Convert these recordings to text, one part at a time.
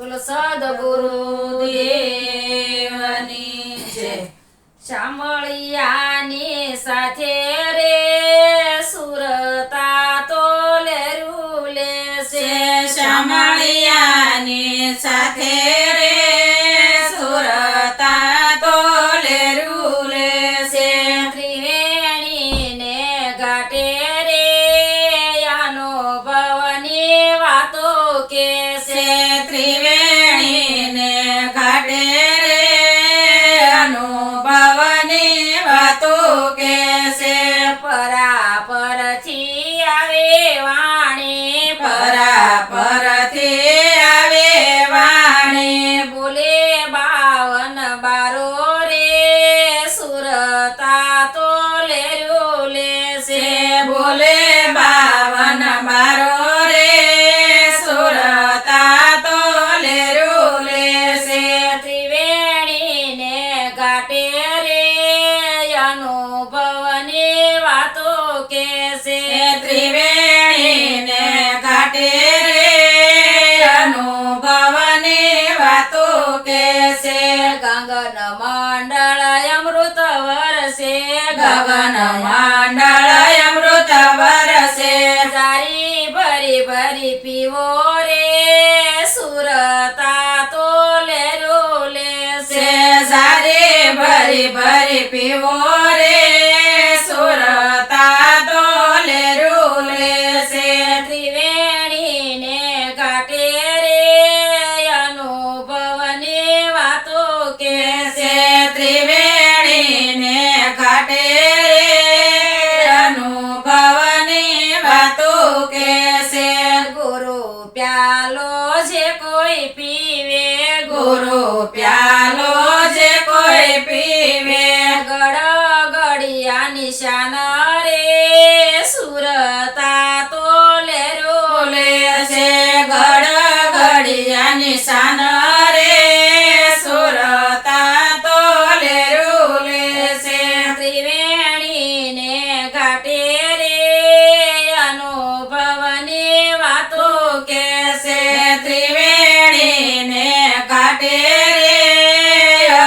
બોલો સદગુરુ દેવની જય। શામળિયાની સાથે રે સુરતા તો લેરુલે છે। શામળિયાની સાથે રે સુરતા તો લેરુલે છે। ત્રિવેણીને ઘાટે રે આનો ભવની વાતો કે છે। ત્રિવેણીને ઘાટે રે અનુભવની વાતો કે છે। પરાપરથી આવે વાણી પરાપરથી આવે વાણી બોલે 52 બારો રે સુરતા તો લેરુલે છે। બોલે 52 બારો રે સુરતા તો લેરુલે છે। ત્રિવેણીને ઘાટે રે અનુભવની વાતો કે છે। ત્રિવેણીને ઘાટે રે અનુભવની વાતો કે છે। ગગન મંડળ અમૃત વરસે ગગન મંડળ અમૃત વરસે જારી ભરી ભરી પીવો રે સુરતા તો લેરુલે છે। સારે ભરી ભરી પીવો રે સુરતા તો લેરુલે છે। ત્રિવેણીને ઘાટે રે અનુભવની વાતો કે છે। ત્રિવેણીને ઘાટે રે અનુભવની વાતો કે છે। ગુરુ પ્યાલો જે કોઈ પીવે ગુરુ પ્યાલો જે કોઈ પીવે ગળગડિયા નિશાન રે સુરતા તો લેરુલે છે। ગળગડિયા નિશાન રે સુરતા તો લેરુલે છે। ત્રિવેણીને ઘાટે રે અનુભવની વાતો કે છે। ત્રિવેણીને ઘાટે રે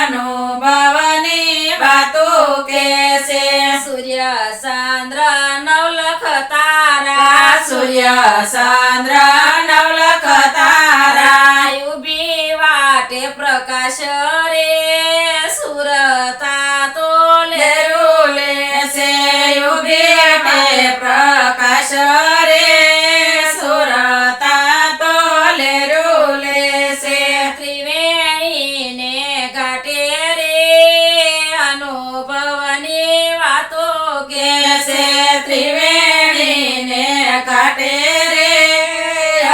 અનુભવની વાતો કે છે। સૂર્ય ચંદ્ર નવલખ તારા સૂર્ય ચંદ્ર નવલખ તારા ઉભી વાટે પ્રકાશ રે સુરતા તો લેરુલે છે। ઉભેટે પ્રકાશ રે સુરતા તો લેરુલે છે। ત્રિવેણીને ઘાટે રે અનુભવની વાતો કે છે। ત્રિવેણીને ઘાટે રે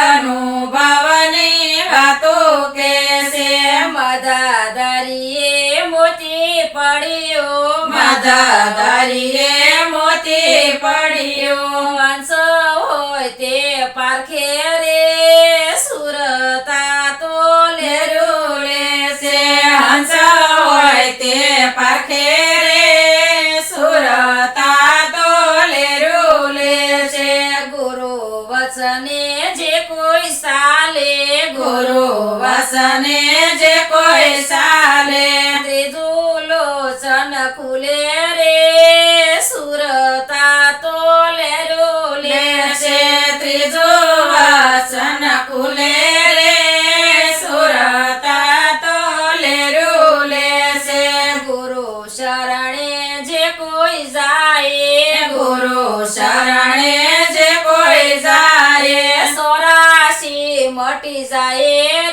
અનુભવની વાતો કે છે। મદદરીએ મોતી પડ્યો મદદરીએ મોતી પડ્યો વંશ હોય તે પારખે રે સુરતા તો લેરુલે છે। હંસ હોય તે પારખે રે સુરતા તો લેરુલે છે। ગુરુ વચને જે કોઈ સાલે ગુરુ વસને જે કોઈ સાલે ત્રીજું લોચન ખુલે રે સુરતા તો લેરુલે છે। ત્રીજું વસન ખુલે રે સુરતા તો લેરુલે છે। ગુરુ શરણે જે કોઈ જાય ગુરુ શરણે જે કોઈ જાય 84 મટી જાય